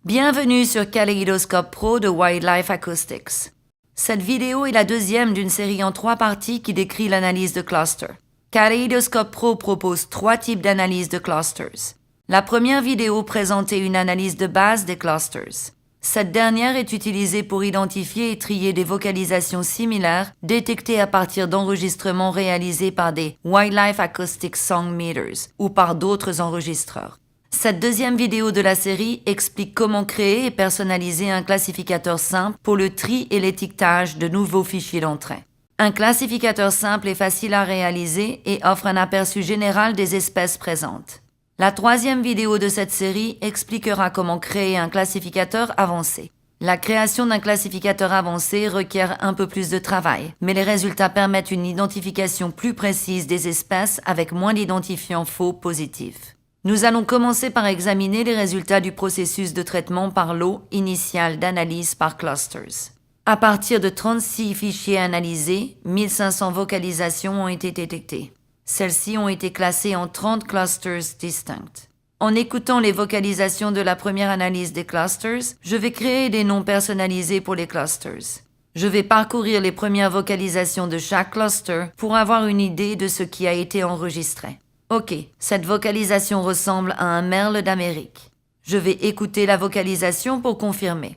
Bienvenue sur Kaléidoscope Pro de Wildlife Acoustics. Cette vidéo est la deuxième d'une série en 3 parties qui décrit l'analyse de clusters. Kaléidoscope Pro propose 3 types d'analyse de clusters. La première vidéo présentait une analyse de base des clusters. Cette dernière est utilisée pour identifier et trier des vocalisations similaires détectées à partir d'enregistrements réalisés par des Wildlife Acoustic Song Meters ou par d'autres enregistreurs. Cette deuxième vidéo de la série explique comment créer et personnaliser un classificateur simple pour le tri et l'étiquetage de nouveaux fichiers d'entrée. Un classificateur simple est facile à réaliser et offre un aperçu général des espèces présentes. La troisième vidéo de cette série expliquera comment créer un classificateur avancé. La création d'un classificateur avancé requiert un peu plus de travail, mais les résultats permettent une identification plus précise des espèces avec moins d'identifiants faux positifs. Nous allons commencer par examiner les résultats du processus de traitement par lot initial d'analyse par clusters. À partir de 36 fichiers analysés, 1500 vocalisations ont été détectées. Celles-ci ont été classées en 30 clusters distincts. En écoutant les vocalisations de la première analyse des clusters, je vais créer des noms personnalisés pour les clusters. Je vais parcourir les premières vocalisations de chaque cluster pour avoir une idée de ce qui a été enregistré. Ok, cette vocalisation ressemble à un merle d'Amérique. Je vais écouter la vocalisation pour confirmer.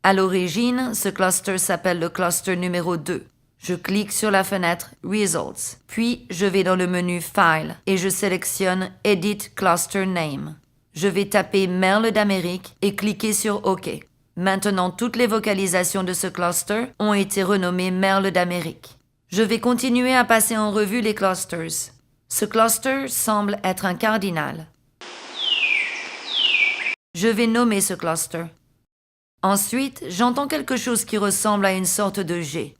À l'origine, ce cluster s'appelle le cluster numéro 2. Je clique sur la fenêtre Results, puis je vais dans le menu File et je sélectionne Edit Cluster Name. Je vais taper merle d'Amérique et cliquer sur OK. Maintenant, toutes les vocalisations de ce cluster ont été renommées merle d'Amérique. Je vais continuer à passer en revue les clusters. Ce cluster semble être un cardinal. Je vais nommer ce cluster. Ensuite, j'entends quelque chose qui ressemble à une sorte de G.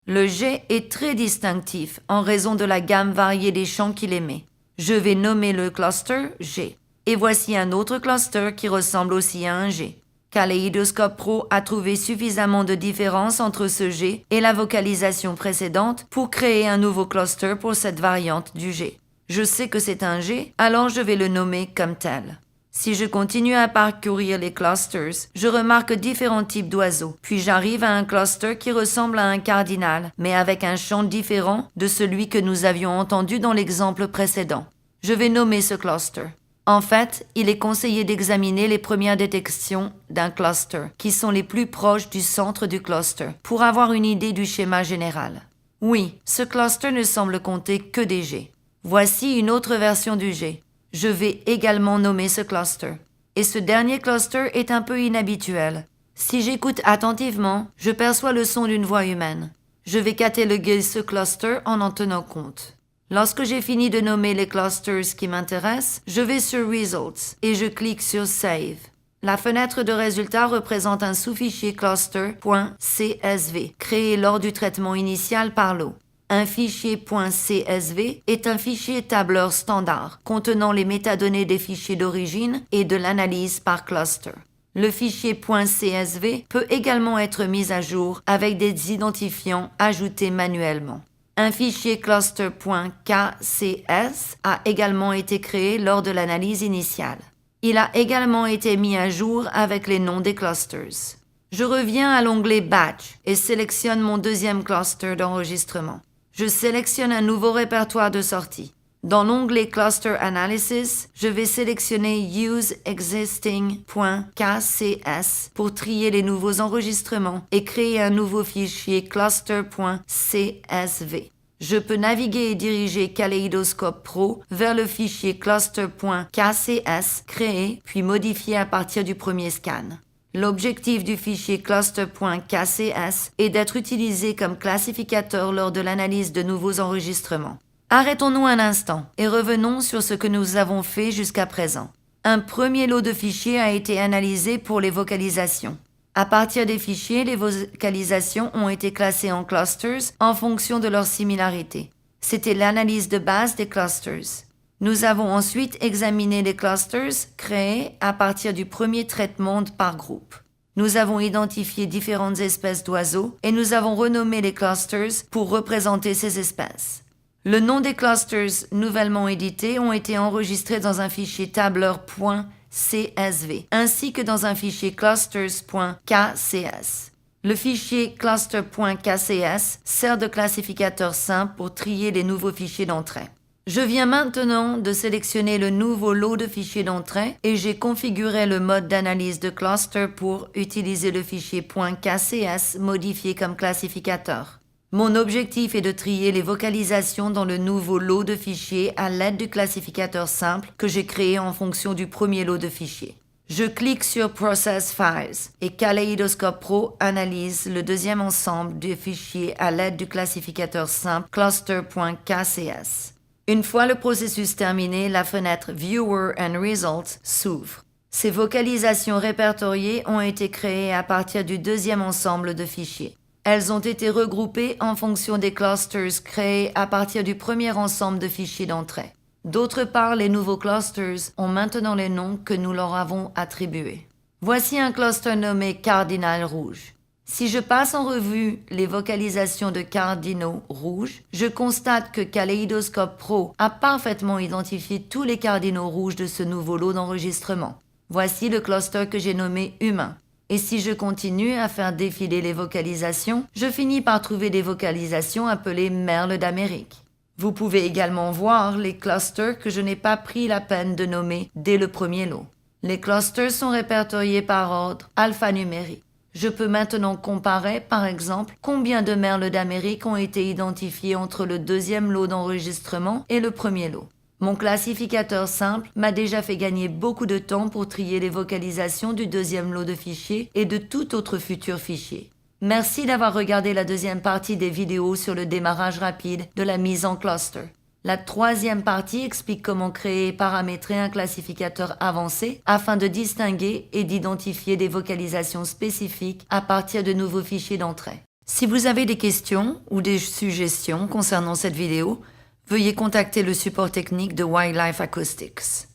Le G est très distinctif en raison de la gamme variée des chants qu'il émet. Je vais nommer le cluster G. Et voici un autre cluster qui ressemble aussi à un G. Kaléidoscope Pro a trouvé suffisamment de différence entre ce G et la vocalisation précédente pour créer un nouveau cluster pour cette variante du G. Je sais que c'est un G, alors je vais le nommer comme tel. Si je continue à parcourir les clusters, je remarque différents types d'oiseaux, puis j'arrive à un cluster qui ressemble à un cardinal, mais avec un chant différent de celui que nous avions entendu dans l'exemple précédent. Je vais nommer ce cluster. En fait, il est conseillé d'examiner les premières détections d'un cluster, qui sont les plus proches du centre du cluster, pour avoir une idée du schéma général. Oui, ce cluster ne semble compter que des G. Voici une autre version du G. Je vais également nommer ce cluster. Et ce dernier cluster est un peu inhabituel. Si j'écoute attentivement, je perçois le son d'une voix humaine. Je vais cataloguer ce cluster en tenant compte. Lorsque j'ai fini de nommer les clusters qui m'intéressent, je vais sur Results et je clique sur Save. La fenêtre de résultats représente un sous-fichier cluster.csv créé lors du traitement initial par lot. Un fichier .csv est un fichier tableur standard contenant les métadonnées des fichiers d'origine et de l'analyse par cluster. Le fichier .csv peut également être mis à jour avec des identifiants ajoutés manuellement. Un fichier cluster.kcs a également été créé lors de l'analyse initiale. Il a également été mis à jour avec les noms des clusters. Je reviens à l'onglet Batch et sélectionne mon deuxième cluster d'enregistrement. Je sélectionne un nouveau répertoire de sortie. Dans l'onglet Cluster Analysis, je vais sélectionner Use Existing.kcs pour trier les nouveaux enregistrements et créer un nouveau fichier cluster.csv. Je peux naviguer et diriger Kaléidoscope Pro vers le fichier cluster.kcs créé puis modifié à partir du premier scan. L'objectif du fichier cluster.kcs est d'être utilisé comme classificateur lors de l'analyse de nouveaux enregistrements. Arrêtons-nous un instant et revenons sur ce que nous avons fait jusqu'à présent. Un premier lot de fichiers a été analysé pour les vocalisations. À partir des fichiers, les vocalisations ont été classées en clusters en fonction de leur similarité. C'était l'analyse de base des clusters. Nous avons ensuite examiné les clusters créés à partir du premier traitement par groupe. Nous avons identifié différentes espèces d'oiseaux et nous avons renommé les clusters pour représenter ces espèces. Le nom des clusters nouvellement édités ont été enregistrés dans un fichier tableur.csv ainsi que dans un fichier clusters.kcs. Le fichier cluster.kcs sert de classificateur simple pour trier les nouveaux fichiers d'entrée. Je viens maintenant de sélectionner le nouveau lot de fichiers d'entrée et j'ai configuré le mode d'analyse de cluster pour utiliser le fichier .kcs modifié comme classificateur. Mon objectif est de trier les vocalisations dans le nouveau lot de fichiers à l'aide du classificateur simple que j'ai créé en fonction du premier lot de fichiers. Je clique sur Process Files et Kaleidoscope Pro analyse le deuxième ensemble de fichiers à l'aide du classificateur simple cluster.kcs. Une fois le processus terminé, la fenêtre Viewer and Results s'ouvre. Ces vocalisations répertoriées ont été créées à partir du deuxième ensemble de fichiers. Elles ont été regroupées en fonction des clusters créés à partir du premier ensemble de fichiers d'entrée. D'autre part, les nouveaux clusters ont maintenant les noms que nous leur avons attribués. Voici un cluster nommé Cardinal Rouge. Si je passe en revue les vocalisations de cardinaux rouges, je constate que Kaleidoscope Pro a parfaitement identifié tous les cardinaux rouges de ce nouveau lot d'enregistrement. Voici le cluster que j'ai nommé Humain. Et si je continue à faire défiler les vocalisations, je finis par trouver des vocalisations appelées Merle d'Amérique. Vous pouvez également voir les clusters que je n'ai pas pris la peine de nommer dès le premier lot. Les clusters sont répertoriés par ordre alphanumérique. Je peux maintenant comparer, par exemple, combien de merles d'Amérique ont été identifiés entre le deuxième lot d'enregistrement et le premier lot. Mon classificateur simple m'a déjà fait gagner beaucoup de temps pour trier les vocalisations du deuxième lot de fichiers et de tout autre futur fichier. Merci d'avoir regardé la deuxième partie des vidéos sur le démarrage rapide de la mise en cluster. La troisième partie explique comment créer et paramétrer un classificateur avancé afin de distinguer et d'identifier des vocalisations spécifiques à partir de nouveaux fichiers d'entrée. Si vous avez des questions ou des suggestions concernant cette vidéo, veuillez contacter le support technique de Wildlife Acoustics.